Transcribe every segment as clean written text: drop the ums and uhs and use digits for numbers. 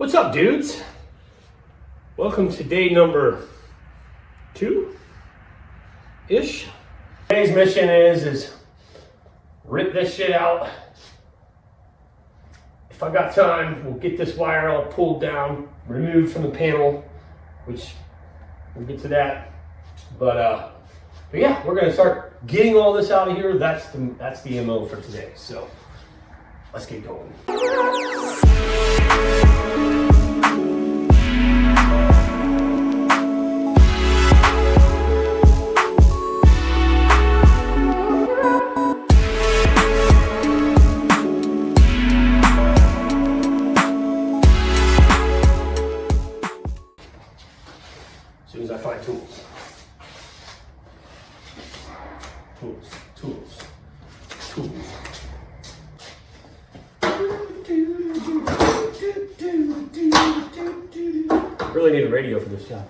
What's up, dudes? Welcome to day number 2-ish. Today's mission is rip this shit out. If I got time, we'll get this wire all pulled down, removed from the panel, which we'll get to that. But yeah, we're gonna start getting all this out of here. That's the MO for today. So let's get going. As soon as I find tools. Really need a radio for this job.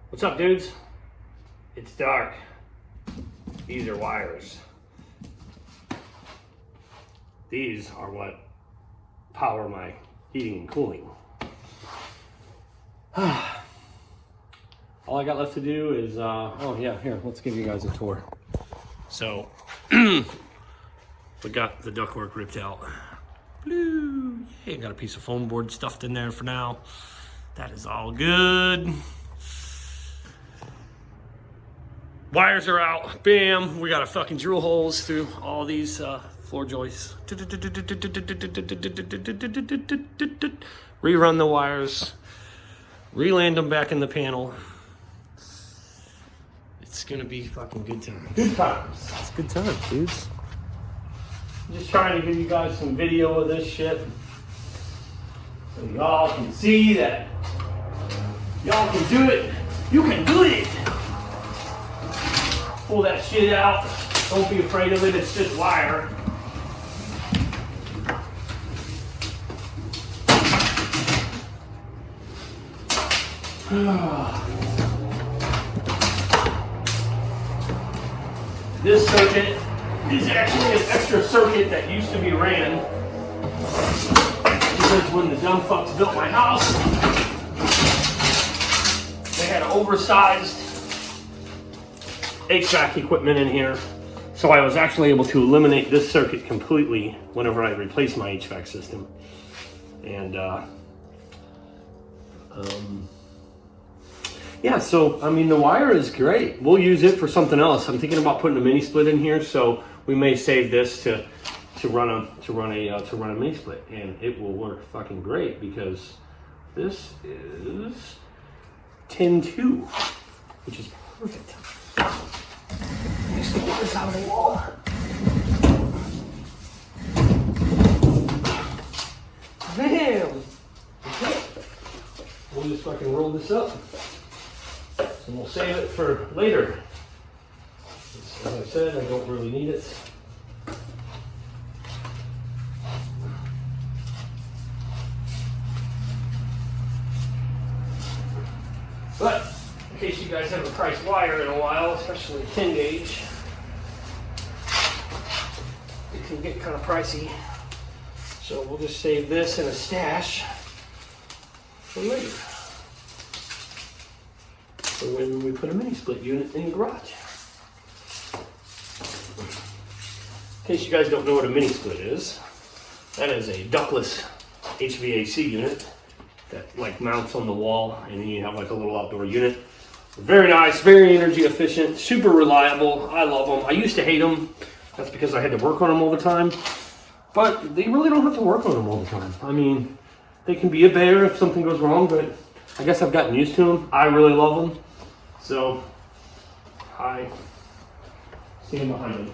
What's up, dudes? It's dark. These are wires. These are what power my heating and cooling. All I got left to do is, oh yeah, here, let's give you guys a tour. So, we got the ductwork ripped out. Blue, yeah, got a piece of foam board stuffed in there for now. That is all good. Wires are out, bam. We got to fucking drill holes through all these floor joists. Rerun the wires, re-land them back in the panel. It's gonna be fucking good times. Good times. It's good times, dudes. I'm just trying to give you guys some video of this shit so y'all can see that y'all can do it. You can do it. Pull that shit out. Don't be afraid of it. It's just wire. This circuit is actually an extra circuit that used to be ran because when the dumb fucks built my house, they had oversized HVAC equipment in here. So I was actually able to eliminate this circuit completely whenever I replaced my HVAC system. And yeah, so I mean the wire is great. We'll use it for something else. I'm thinking about putting a mini split in here, so we may save this to run a mini split, and it will work fucking great because this is 10-2, which is perfect. Just get this out of the wall. Bam! Okay. We'll just fucking roll this up. And we'll save it for later. As I said, I don't really need it. But in case you guys haven't priced wire in a while, especially 10 gauge, it can get kind of pricey. So we'll just save this in a stash for later. For when we put a mini split unit in the garage. In case you guys don't know what a mini split is, that is a ductless HVAC unit that like mounts on the wall, and then you have like a little outdoor unit. Very nice, very energy efficient, super reliable. I love them. I used to hate them. That's because I had to work on them all the time. But they really don't have to work on them all the time. I mean, they can be a bear if something goes wrong, but I guess I've gotten used to them. I really love them. So I stand behind them.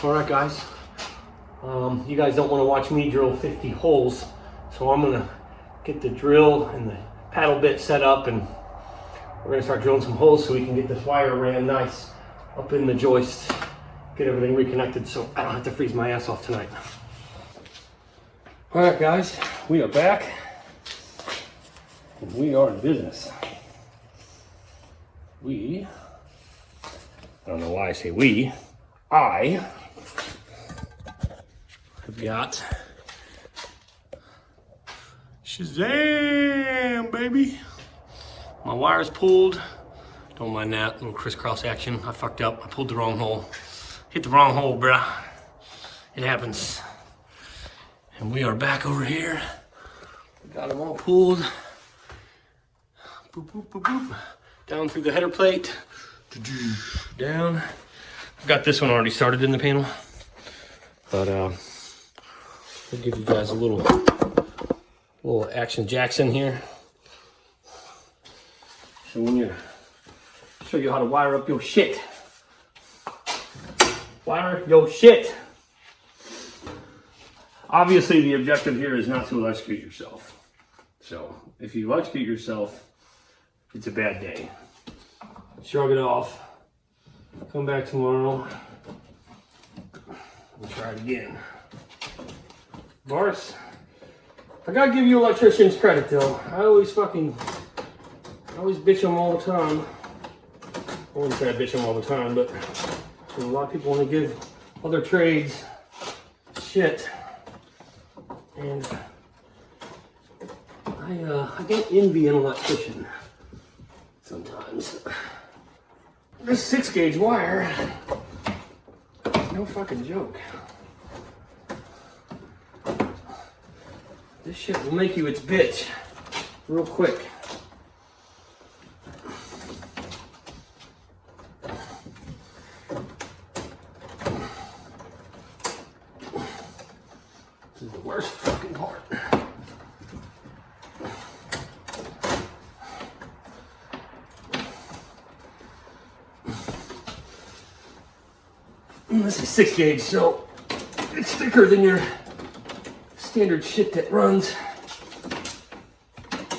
All right, guys. You guys don't want to watch me drill 50 holes, so I'm gonna get the drill and the paddle bit set up, and we're gonna start drilling some holes so we can get this wire ran nice up in the joists, get everything reconnected so I don't have to freeze my ass off tonight. All right, guys, we are back and we are in business. I don't know why I say we, I have got Shazam, baby. My wire's pulled. Don't mind that, little crisscross action. I fucked up, I pulled the wrong hole. Hit the wrong hole, bruh. It happens. And we are back over here. We got them all pulled. Boop, boop, boop, boop. Down through the header plate. Down. I've got this one already started in the panel. But I'll give you guys a little action Jackson here. So when you're, show you how to wire up your shit. Wire your shit. Obviously the objective here is not to electrocute yourself. So if you electrocute yourself, it's a bad day. Shrug it off. Come back tomorrow. We'll try it again. Boris, I gotta give you electricians credit though. I always bitch them all the time. I wouldn't say I bitch them all the time, but a lot of people want to give other trades shit. And I get envy an electrician sometimes. This 6 gauge wire, no fucking joke. This shit will make you its bitch real quick. This is the worst fucking part. This is 6 gauge, so it's thicker than your standard shit that runs,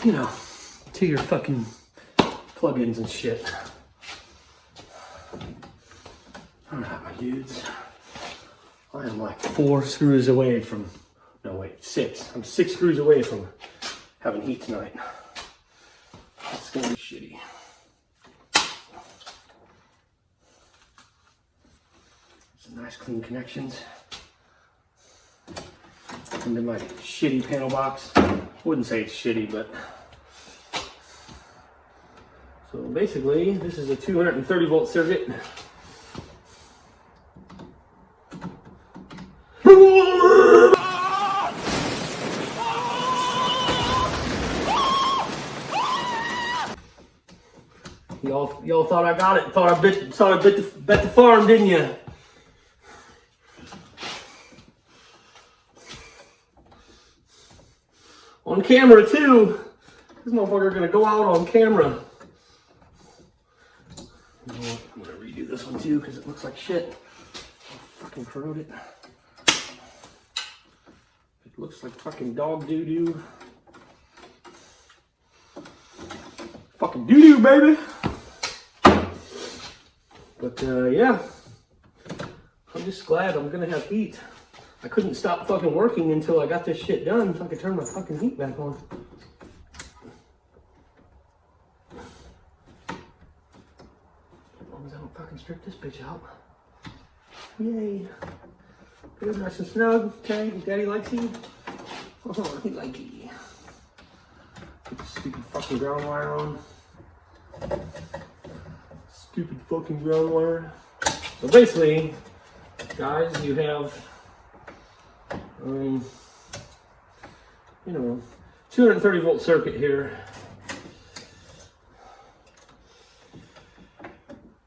you know, to your fucking plugins and shit. All right, my dudes. I am like 4 screws away from No, wait, 6. I'm 6 screws away from having heat tonight. It's gonna be shitty. Some nice clean connections. Into my shitty panel box. Wouldn't say it's shitty, but so basically this is a 230 volt circuit. Y'all thought I got it. Thought I bet the farm, didn't you? On camera too. This motherfucker gonna go out on camera. You know what? I'm gonna redo this one too because it looks like shit. I'll fucking corrode it. It looks like fucking dog doo doo. Fucking doo doo, baby. But yeah, I'm just glad I'm gonna have heat. I couldn't stop fucking working until I got this shit done so I could turn my fucking heat back on. As long as I don't fucking strip this bitch out. Yay. Good, nice and snug. Okay, Daddy likes you. Oh, he likes you. Put the stupid fucking ground wire on. Stupid fucking ground wire. So basically, guys, you have you know, 230 volt circuit here.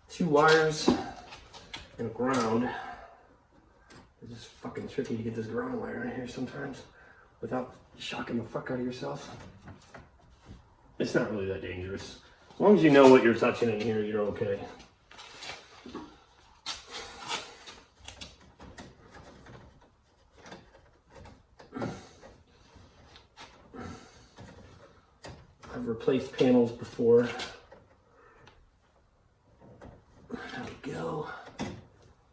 2 wires and a ground. It's just fucking tricky to get this ground wire in here sometimes without shocking the fuck out of yourself. It's not really that dangerous. As long as you know what you're touching in here, you're okay. I've replaced panels before. There we go.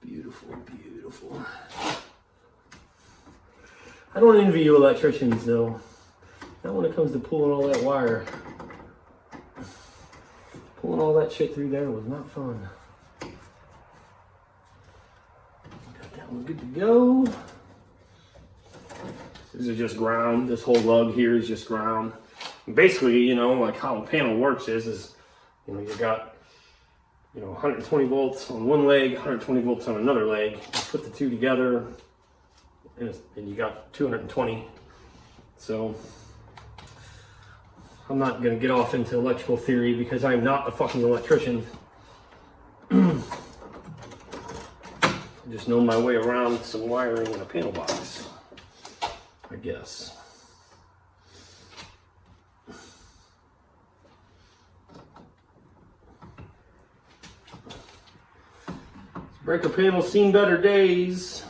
Beautiful, beautiful. I don't envy you electricians though. Not when it comes to pulling all that wire. Pulling all that shit through there was not fun. Got that one good to go. This is just ground. This whole lug here is just ground. Basically, you know, like how a panel works is, you know, you got, you know, 120 volts on one leg, 120 volts on another leg. You put the two together, and you got 220. So I'm not going to get off into electrical theory because I'm not a fucking electrician. I just know my way around some wiring in a panel box, I guess. Breaker panel's seen better days.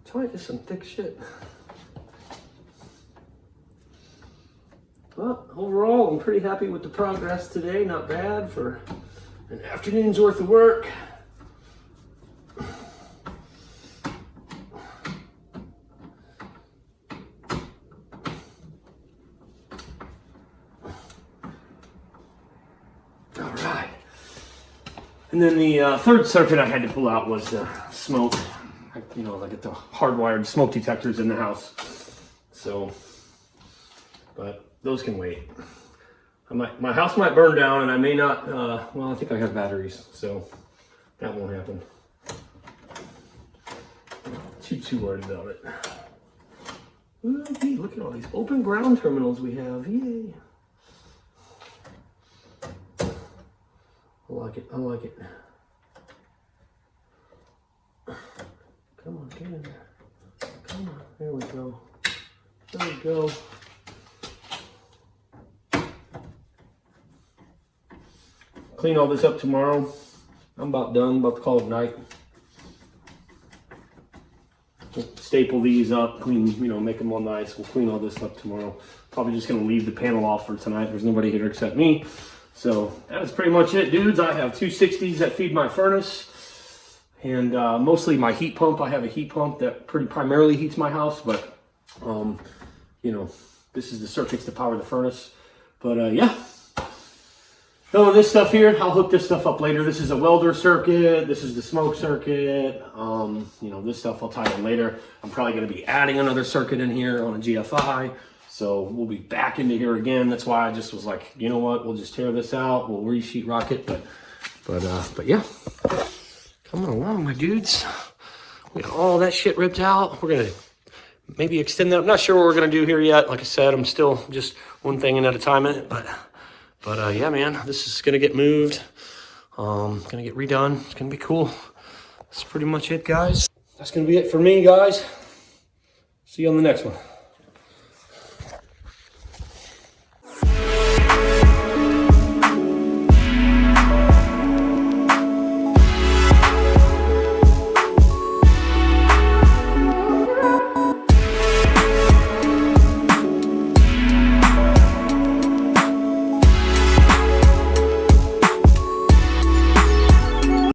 Toit is some thick shit. But overall, I'm pretty happy with the progress today. Not bad for an afternoon's worth of work. All right. And then the third circuit I had to pull out was the smoke. You know, I get the hardwired smoke detectors in the house. So, but those can wait. My house might burn down and I may not, well, I think I have batteries, so that won't happen. Not too worried about it. Ooh, hey, look at all these open ground terminals we have, yay. I like it, I like it. Come on, get in there. Come on, there we go. There we go. Clean all this up tomorrow. I'm about done, about to call it night. staple these up, clean, you know, make them all nice. We'll clean all this up tomorrow. Probably just gonna leave the panel off for tonight. There's nobody here except me. So that is pretty much it, dudes. I have 260s that feed my furnace, and mostly my heat pump. I have a heat pump that primarily heats my house, but you know, this is the circuits to power the furnace. But yeah. So this stuff here, I'll hook this stuff up later. This is a welder circuit. This is the smoke circuit. You know, this stuff I'll tie in later. I'm probably going to be adding another circuit in here on a GFI. So we'll be back into here again. That's why I just was like, you know what? We'll just tear this out. We'll re-sheet rock it. But yeah, coming along, my dudes. We got all that shit ripped out. We're gonna maybe extend that. I'm not sure what we're gonna do here yet. Like I said, I'm still just one thing at a time in it, but yeah, man, this is gonna get moved. Gonna get redone. It's gonna be cool. That's pretty much it, guys. That's gonna be it for me, guys. See you on the next one.